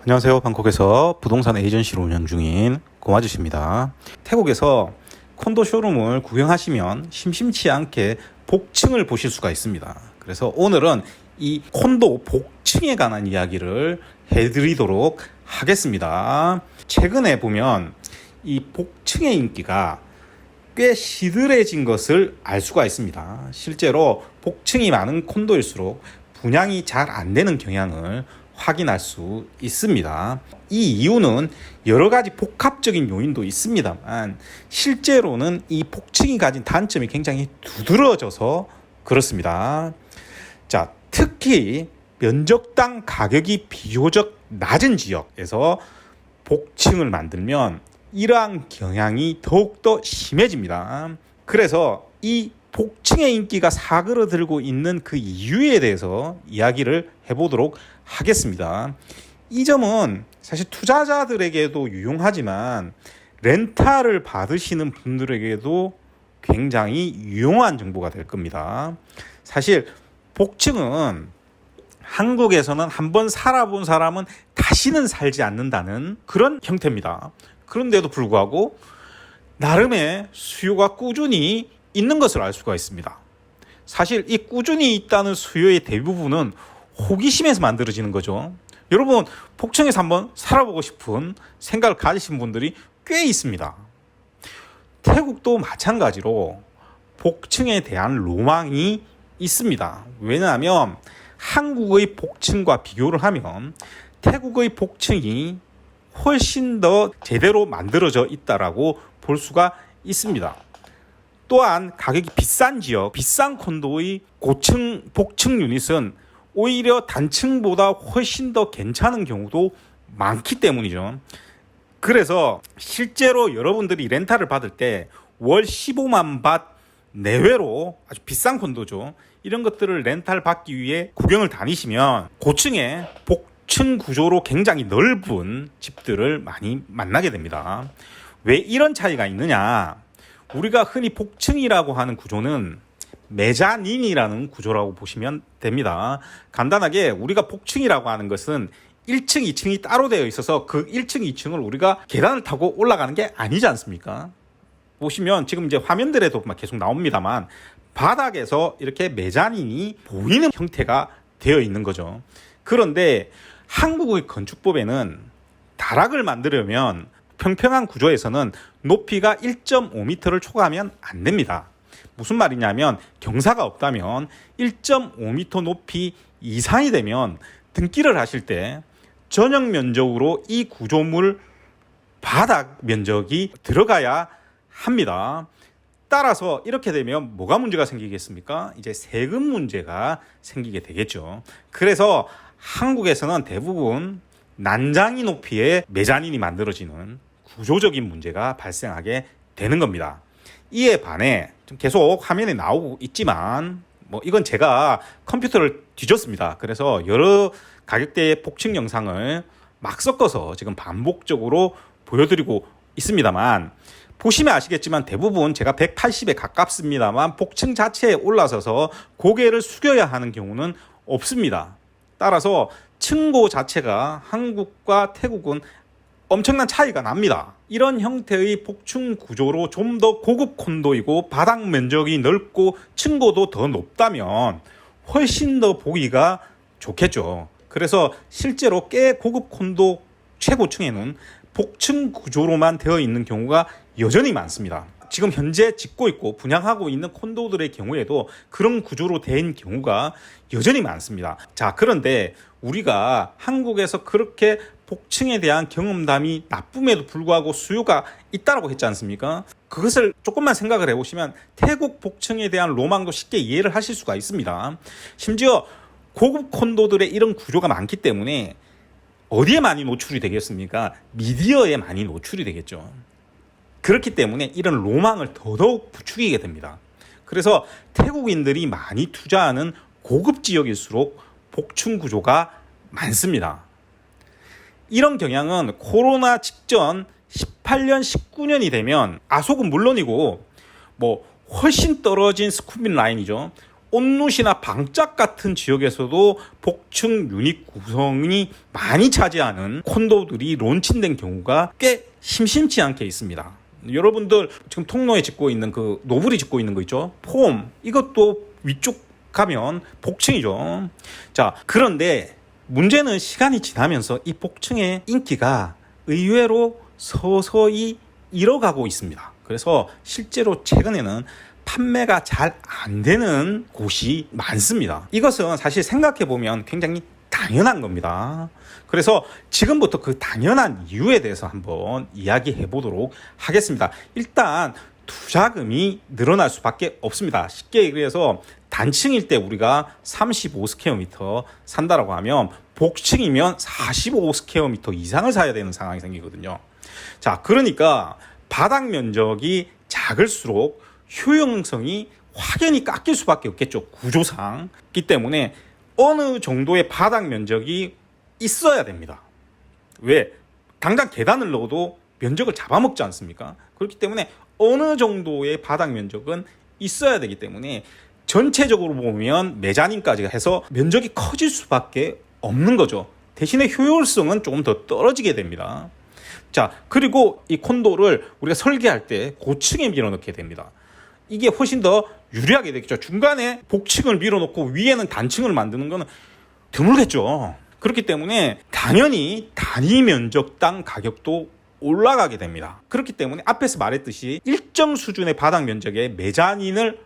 안녕하세요. 방콕에서 부동산 에이전시를 운영 중인 고마주씨입니다. 태국에서 콘도 쇼룸을 구경하시면 심심치 않게 복층을 보실 수가 있습니다. 그래서 오늘은 이 콘도 복층에 관한 이야기를 해드리도록 하겠습니다. 최근에 보면 이 복층의 인기가 꽤 시들해진 것을 알 수가 있습니다. 실제로 복층이 많은 콘도일수록 분양이 잘 안 되는 경향을 확인할 수 있습니다. 이 이유는 여러 가지 복합적인 요인도 있습니다만 실제로는 이 복층이 가진 단점이 굉장히 두드러져서 그렇습니다. 자, 특히 면적당 가격이 비교적 낮은 지역에서 복층을 만들면 이러한 경향이 더욱더 심해집니다. 그래서 이 복층의 인기가 사그러들고 있는 그 이유에 대해서 이야기를 해보도록 하겠습니다. 이 점은 사실 투자자들에게도 유용하지만 렌탈을 받으시는 분들에게도 굉장히 유용한 정보가 될 겁니다. 사실 복층은 한국에서는 한번 살아본 사람은 다시는 살지 않는다는 그런 형태입니다. 그런데도 불구하고 나름의 수요가 꾸준히 있는 것을 알 수가 있습니다. 사실 이 꾸준히 있다는 수요의 대부분은 호기심에서 만들어지는 거죠. 여러분, 복층에서 한번 살아보고 싶은 생각을 가지신 분들이 꽤 있습니다. 태국도 마찬가지로 복층에 대한 로망이 있습니다. 왜냐하면 한국의 복층과 비교를 하면 태국의 복층이 훨씬 더 제대로 만들어져 있다라고 볼 수가 있습니다. 또한 가격이 비싼 지역, 비싼 콘도의 고층 복층 유닛은 오히려 단층보다 훨씬 더 괜찮은 경우도 많기 때문이죠. 그래서 실제로 여러분들이 렌탈을 받을 때 월 15만 밭 내외로 아주 비싼 콘도죠. 이런 것들을 렌탈 받기 위해 구경을 다니시면 고층의 복층 구조로 굉장히 넓은 집들을 많이 만나게 됩니다. 왜 이런 차이가 있느냐? 우리가 흔히 복층이라고 하는 구조는 메자닌이라는 구조라고 보시면 됩니다. 간단하게 우리가 복층이라고 하는 것은 1층, 2층이 따로 되어 있어서 그 1층, 2층을 우리가 계단을 타고 올라가는 게 아니지 않습니까? 보시면 지금 이제 화면들에도 계속 나옵니다만 바닥에서 이렇게 메자닌이 보이는 형태가 되어 있는 거죠. 그런데 한국의 건축법에는 다락을 만들려면 평평한 구조에서는 높이가 1.5m를 초과하면 안 됩니다. 무슨 말이냐면 경사가 없다면 1.5m 높이 이상이 되면 등기를 하실 때 전용 면적으로 이 구조물 바닥 면적이 들어가야 합니다. 따라서 이렇게 되면 뭐가 문제가 생기겠습니까? 이제 세금 문제가 생기게 되겠죠. 그래서 한국에서는 대부분 난장이 높이의 메자닌이 만들어지는 구조적인 문제가 발생하게 되는 겁니다. 이에 반해 계속 화면에 나오고 있지만 이건 제가 컴퓨터를 뒤졌습니다. 그래서 여러 가격대의 복층 영상을 막 섞어서 지금 반복적으로 보여드리고 있습니다만 보시면 아시겠지만 대부분 제가 180에 가깝습니다만 복층 자체에 올라서서 고개를 숙여야 하는 경우는 없습니다. 따라서 층고 자체가 한국과 태국은 엄청난 차이가 납니다. 이런 형태의 복층 구조로 좀 더 고급 콘도이고 바닥 면적이 넓고 층고도 더 높다면 훨씬 더 보기가 좋겠죠. 그래서 실제로 꽤 고급 콘도 최고층에는 복층 구조로만 되어 있는 경우가 여전히 많습니다. 지금 현재 짓고 있고 분양하고 있는 콘도들의 경우에도 그런 구조로 된 경우가 여전히 많습니다. 자, 그런데 우리가 한국에서 그렇게 복층에 대한 경험담이 나쁨에도 불구하고 수요가 있다고 했지 않습니까? 그것을 조금만 생각을 해보시면 태국 복층에 대한 로망도 쉽게 이해를 하실 수가 있습니다. 심지어 고급 콘도들의 이런 구조가 많기 때문에 어디에 많이 노출이 되겠습니까? 미디어에 많이 노출이 되겠죠. 그렇기 때문에 이런 로망을 더더욱 부추기게 됩니다. 그래서 태국인들이 많이 투자하는 고급 지역일수록 복층 구조가 많습니다. 이런 경향은 코로나 직전 18년, 19년이 되면 아속은 물론이고 훨씬 떨어진 스쿠빈 라인이죠. 온누시나 방짝 같은 지역에서도 복층 유닛 구성이 많이 차지하는 콘도들이 론칭된 경우가 꽤 심심치 않게 있습니다. 여러분들 지금 통로에 짓고 있는 그 노블이 짓고 있는 거 있죠? 폼, 이것도 위쪽 가면 복층이죠. 자, 그런데 문제는 시간이 지나면서 이 복층의 인기가 의외로 서서히 잃어가고 있습니다. 그래서 실제로 최근에는 판매가 잘 안 되는 곳이 많습니다. 이것은 사실 생각해보면 굉장히 당연한 겁니다. 그래서 지금부터 그 당연한 이유에 대해서 한번 이야기해 보도록 하겠습니다. 일단 투자금이 늘어날 수밖에 없습니다. 쉽게 얘기해서 단층일 때 우리가 35스퀘어미터 산다라고 하면 복층이면 45스퀘어미터 이상을 사야 되는 상황이 생기거든요. 자, 그러니까 바닥 면적이 작을수록 효용성이 확연히 깎일 수밖에 없겠죠. 구조상. 그렇기 때문에 어느 정도의 바닥 면적이 있어야 됩니다. 왜? 당장 계단을 넣어도 면적을 잡아먹지 않습니까? 그렇기 때문에 어느 정도의 바닥 면적은 있어야 되기 때문에 전체적으로 보면 메자닌까지 해서 면적이 커질 수밖에 없는 거죠. 대신에 효율성은 조금 더 떨어지게 됩니다. 자, 그리고 이 콘도를 우리가 설계할 때 고층에 밀어넣게 됩니다. 이게 훨씬 더 유리하게 되겠죠. 중간에 복층을 밀어놓고 위에는 단층을 만드는 거는 드물겠죠. 그렇기 때문에 당연히 단위 면적당 가격도 올라가게 됩니다. 그렇기 때문에 앞에서 말했듯이 일정 수준의 바닥 면적에 메자닌을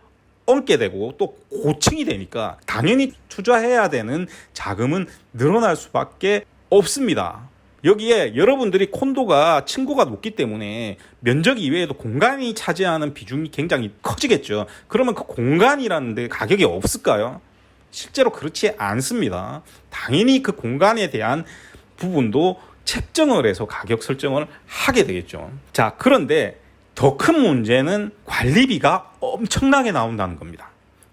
얹게 되고 또 고층이 되니까 당연히 투자해야 되는 자금은 늘어날 수밖에 없습니다. 여기에 여러분들이 콘도가 층고가 높기 때문에 면적 이외에도 공간이 차지하는 비중이 굉장히 커지겠죠. 그러면 그 공간이라는 데 가격이 없을까요? 실제로 그렇지 않습니다. 당연히 그 공간에 대한 부분도 책정을 해서 가격 설정을 하게 되겠죠. 자, 그런데 더 큰 문제는 관리비가 엄청나게 나온다는 겁니다.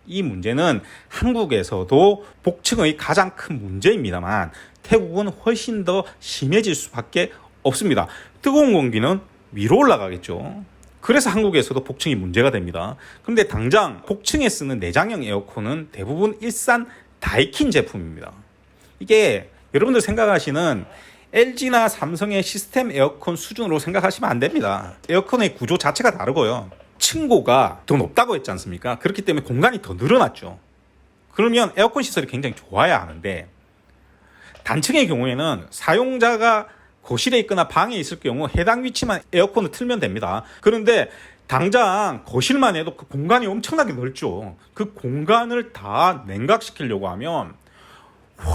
이 문제는 한국에서도 복층의 가장 큰 문제입니다만 태국은 훨씬 더 심해질 수밖에 없습니다. 뜨거운 공기는 위로 올라가겠죠. 그래서 한국에서도 복층이 문제가 됩니다. 그런데 당장 복층에 쓰는 내장형 에어컨은 대부분 일산 다이킨 제품입니다. 이게 여러분들 생각하시는 LG나 삼성의 시스템 에어컨 수준으로 생각하시면 안 됩니다. 에어컨의 구조 자체가 다르고요. 층고가 더 높다고 했지 않습니까? 그렇기 때문에 공간이 더 늘어났죠. 그러면 에어컨 시설이 굉장히 좋아야 하는데 단층의 경우에는 사용자가 거실에 있거나 방에 있을 경우 해당 위치만 에어컨을 틀면 됩니다. 그런데 당장 거실만 해도 그 공간이 엄청나게 넓죠. 그 공간을 다 냉각시키려고 하면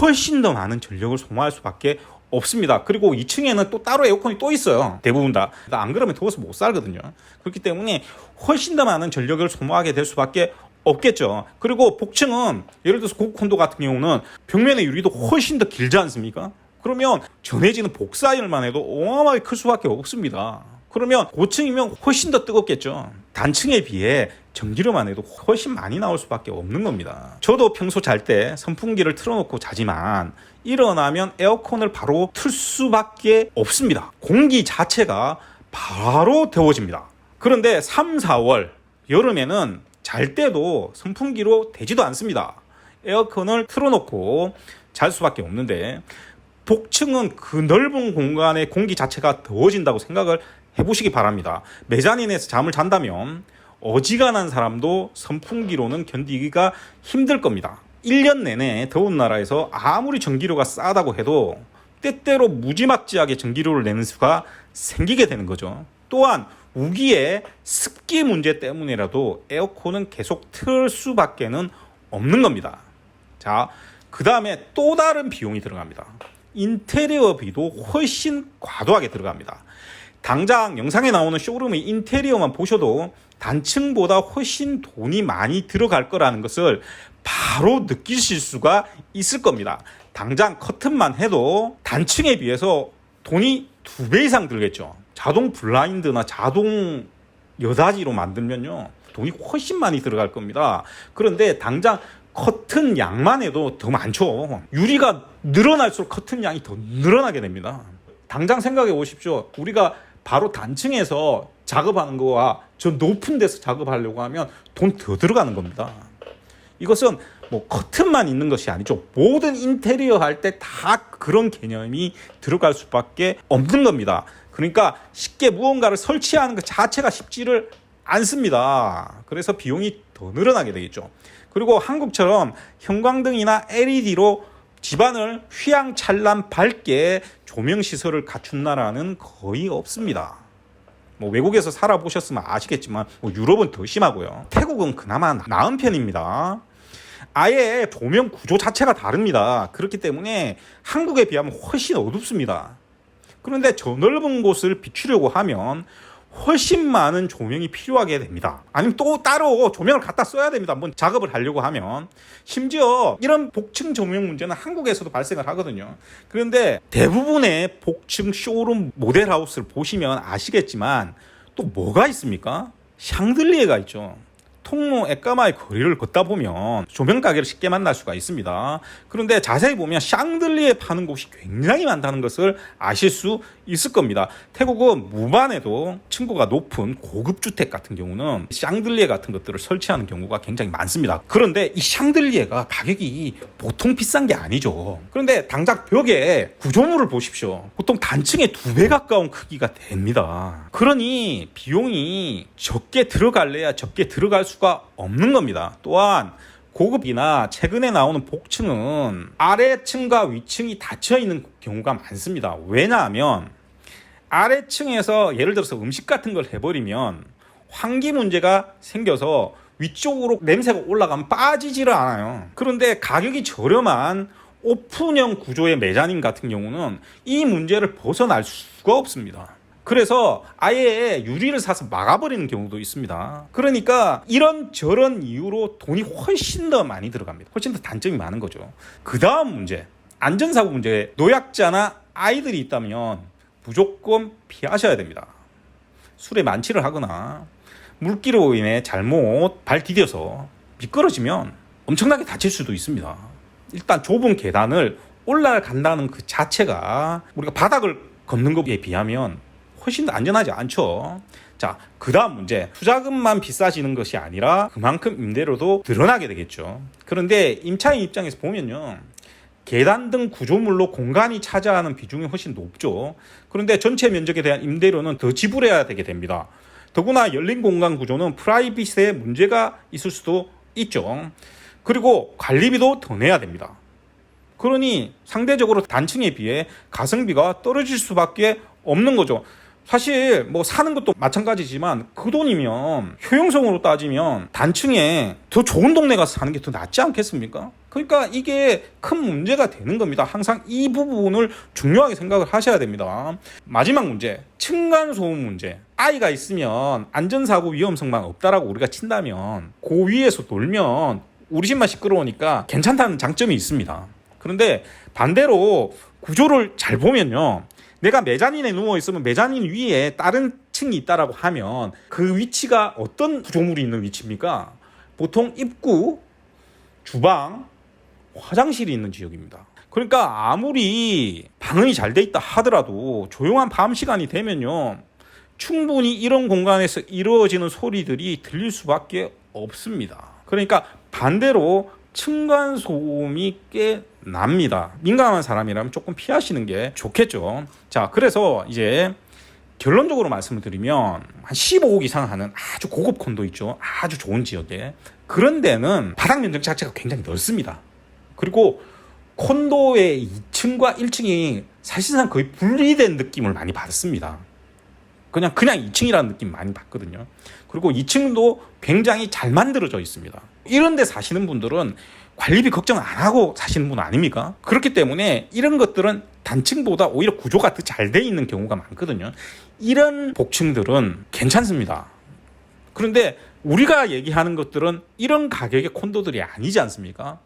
훨씬 더 많은 전력을 소모할 수밖에 없습니다. 그리고 2층에는 또 따로 에어컨이 또 있어요. 대부분 다. 안 그러면 더워서 못 살거든요. 그렇기 때문에 훨씬 더 많은 전력을 소모하게 될 수밖에 없겠죠. 그리고 복층은 예를 들어서 고콘도 같은 경우는 벽면의 유리도 훨씬 더 길지 않습니까? 그러면 전해지는 복사열만 해도 어마어마하게 클 수밖에 없습니다. 그러면 고층이면 훨씬 더 뜨겁겠죠. 단층에 비해 전기료만 해도 훨씬 많이 나올 수밖에 없는 겁니다. 저도 평소 잘 때 선풍기를 틀어놓고 자지만 일어나면 에어컨을 바로 틀 수밖에 없습니다. 공기 자체가 바로 데워집니다. 그런데 3, 4월 여름에는 잘 때도 선풍기로 되지도 않습니다. 에어컨을 틀어놓고 잘 수밖에 없는데 복층은 그 넓은 공간의 공기 자체가 더워진다고 생각을 해보시기 바랍니다. 메자닌에서 잠을 잔다면 어지간한 사람도 선풍기로는 견디기가 힘들 겁니다. 1년 내내 더운 나라에서 아무리 전기료가 싸다고 해도 때때로 무지막지하게 전기료를 내는 수가 생기게 되는 거죠. 또한 우기의 습기 문제 때문이라도 에어컨은 계속 틀 수밖에는 없는 겁니다. 자, 그 다음에 또 다른 비용이 들어갑니다. 인테리어비도 훨씬 과도하게 들어갑니다. 당장 영상에 나오는 쇼룸의 인테리어만 보셔도 단층보다 훨씬 돈이 많이 들어갈 거라는 것을 바로 느끼실 수가 있을 겁니다. 당장 커튼만 해도 단층에 비해서 돈이 2배 이상 들겠죠. 자동 블라인드나 자동 여닫이로 만들면요 돈이 훨씬 많이 들어갈 겁니다. 그런데 당장 커튼 양만 해도 더 많죠. 유리가 늘어날수록 커튼 양이 더 늘어나게 됩니다. 당장 생각해 보십시오. 우리가 바로 단층에서 작업하는 거와 저 높은 데서 작업하려고 하면 돈 더 들어가는 겁니다. 이것은 뭐 커튼만 있는 것이 아니죠. 모든 인테리어 할 때 다 그런 개념이 들어갈 수밖에 없는 겁니다. 그러니까 쉽게 무언가를 설치하는 것 자체가 쉽지를 않습니다. 그래서 비용이 더 늘어나게 되겠죠. 그리고 한국처럼 형광등이나 LED로 집안을 휘황찬란 밝게 조명시설을 갖춘 나라는 거의 없습니다. 뭐 외국에서 살아보셨으면 아시겠지만 뭐 유럽은 더 심하고요. 태국은 그나마 나은 편입니다. 아예 조명 구조 자체가 다릅니다. 그렇기 때문에 한국에 비하면 훨씬 어둡습니다. 그런데 저 넓은 곳을 비추려고 하면 훨씬 많은 조명이 필요하게 됩니다. 아니면 또 따로 조명을 갖다 써야 됩니다. 한번 작업을 하려고 하면. 심지어 이런 복층 조명 문제는 한국에서도 발생을 하거든요. 그런데 대부분의 복층 쇼룸 모델하우스를 보시면 아시겠지만 또 뭐가 있습니까? 샹들리에가 있죠. 통로 에까마의 거리를 걷다 보면 조명 가게를 쉽게 만날 수가 있습니다. 그런데 자세히 보면 샹들리에 파는 곳이 굉장히 많다는 것을 아실 수 있을 겁니다. 태국은 무반에도 층고가 높은 고급 주택 같은 경우는 샹들리에 같은 것들을 설치하는 경우가 굉장히 많습니다. 그런데 이 샹들리에가 가격이 보통 비싼 게 아니죠. 그런데 당장 벽에 구조물을 보십시오. 보통 단층의 2배 가까운 크기가 됩니다. 그러니 비용이 적게 들어갈래야 적게 들어갈 수가 없는 겁니다. 또한 고급이나 최근에 나오는 복층은 아래층과 위층이 닫혀 있는 경우가 많습니다. 왜냐하면 아래층에서 예를 들어서 음식 같은 걸 해버리면 환기 문제가 생겨서 위쪽으로 냄새가 올라가면 빠지지를 않아요. 그런데 가격이 저렴한 오픈형 구조의 메자닌 같은 경우는 이 문제를 벗어날 수가 없습니다. 그래서 아예 유리를 사서 막아버리는 경우도 있습니다. 그러니까 이런저런 이유로 돈이 훨씬 더 많이 들어갑니다. 훨씬 더 단점이 많은 거죠. 그 다음 문제, 안전사고 문제. 노약자나 아이들이 있다면 무조건 피하셔야 됩니다. 술에 만취를 하거나 물기로 인해 잘못 발 디뎌서 미끄러지면 엄청나게 다칠 수도 있습니다. 일단 좁은 계단을 올라간다는 그 자체가 우리가 바닥을 걷는 것에 비하면 훨씬 더 안전하지 않죠. 자, 그 다음 문제. 투자금만 비싸지는 것이 아니라 그만큼 임대료도 늘어나게 되겠죠. 그런데 임차인 입장에서 보면요, 계단 등 구조물로 공간이 차지하는 비중이 훨씬 높죠. 그런데 전체 면적에 대한 임대료는 더 지불해야 되게 됩니다. 더구나 열린 공간 구조는 프라이빗에 문제가 있을 수도 있죠. 그리고 관리비도 더 내야 됩니다. 그러니 상대적으로 단층에 비해 가성비가 떨어질 수밖에 없는 거죠. 사실 뭐 사는 것도 마찬가지지만 그 돈이면 효용성으로 따지면 단층에 더 좋은 동네 가서 사는 게 더 낫지 않겠습니까? 그러니까 이게 큰 문제가 되는 겁니다. 항상 이 부분을 중요하게 생각을 하셔야 됩니다. 마지막 문제, 층간소음 문제. 아이가 있으면 안전사고 위험성만 없다라고 우리가 친다면 그 위에서 놀면 우리 집만 시끄러우니까 괜찮다는 장점이 있습니다. 그런데 반대로 구조를 잘 보면요, 내가 메자닌에 누워있으면 메자닌 위에 다른 층이 있다라고 하면 그 위치가 어떤 구조물이 있는 위치입니까? 보통 입구, 주방, 화장실이 있는 지역입니다. 그러니까 아무리 방음이 잘 돼 있다 하더라도 조용한 밤 시간이 되면요, 충분히 이런 공간에서 이루어지는 소리들이 들릴 수밖에 없습니다. 그러니까 반대로 층간소음이 꽤 납니다. 민감한 사람이라면 조금 피하시는 게 좋겠죠. 자, 그래서 이제 결론적으로 말씀을 드리면 한 15억 이상 하는 아주 고급 콘도 있죠. 아주 좋은 지역에. 그런 데는 바닥 면적 자체가 굉장히 넓습니다. 그리고 콘도의 2층과 1층이 사실상 거의 분리된 느낌을 많이 받습니다. 그냥 2층이라는 느낌 많이 받거든요. 그리고 2층도 굉장히 잘 만들어져 있습니다. 이런 데 사시는 분들은 관리비 걱정 안 하고 사시는 분 아닙니까? 그렇기 때문에 이런 것들은 단층보다 오히려 구조가 더 잘 돼 있는 경우가 많거든요. 이런 복층들은 괜찮습니다. 그런데 우리가 얘기하는 것들은 이런 가격의 콘도들이 아니지 않습니까?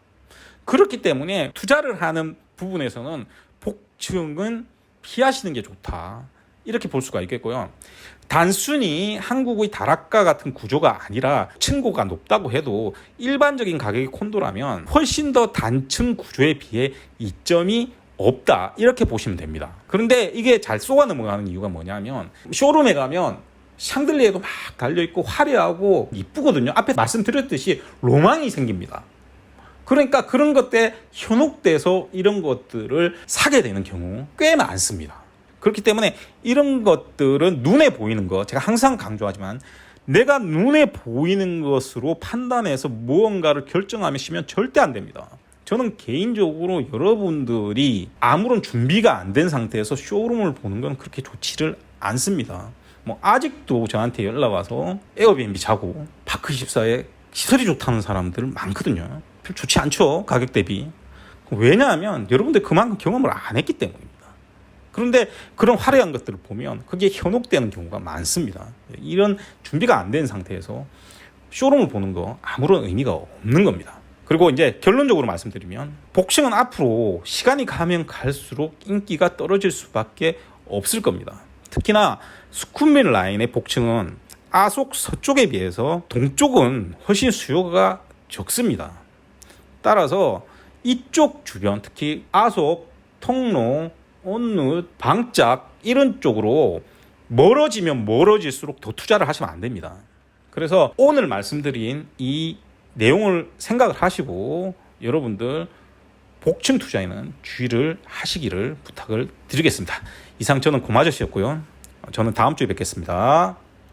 그렇기 때문에 투자를 하는 부분에서는 복층은 피하시는 게 좋다, 이렇게 볼 수가 있겠고요. 단순히 한국의 다락가 같은 구조가 아니라 층고가 높다고 해도 일반적인 가격의 콘도라면 훨씬 더 단층 구조에 비해 이점이 없다, 이렇게 보시면 됩니다. 그런데 이게 잘 쏘아 넘어가는 이유가 뭐냐면 쇼룸에 가면 샹들리에도 막 달려있고 화려하고 이쁘거든요. 앞에 말씀드렸듯이 로망이 생깁니다. 그러니까 그런 것들에 현혹돼서 이런 것들을 사게 되는 경우 꽤 많습니다. 그렇기 때문에 이런 것들은 눈에 보이는 거, 제가 항상 강조하지만 내가 눈에 보이는 것으로 판단해서 무언가를 결정하시면 절대 안 됩니다. 저는 개인적으로 여러분들이 아무런 준비가 안 된 상태에서 쇼룸을 보는 건 그렇게 좋지를 않습니다. 아직도 저한테 연락 와서 에어비앤비 자고 파크24에 시설이 좋다는 사람들 많거든요. 별로 좋지 않죠, 가격 대비. 왜냐하면 여러분들 그만큼 경험을 안 했기 때문입니다. 그런데 그런 화려한 것들을 보면 그게 현혹되는 경우가 많습니다. 이런 준비가 안 된 상태에서 쇼룸을 보는 거 아무런 의미가 없는 겁니다. 그리고 이제 결론적으로 말씀드리면 복층은 앞으로 시간이 가면 갈수록 인기가 떨어질 수밖에 없을 겁니다. 특히나 수쿰빈 라인의 복층은 아속 서쪽에 비해서 동쪽은 훨씬 수요가 적습니다. 따라서 이쪽 주변, 특히 아속, 통로, 온누, 방짝 이런 쪽으로 멀어지면 멀어질수록 더 투자를 하시면 안 됩니다. 그래서 오늘 말씀드린 이 내용을 생각을 하시고 여러분들 복층 투자에는 주의를 하시기를 부탁을 드리겠습니다. 이상 저는 고마저씨였고요. 저는 다음 주에 뵙겠습니다.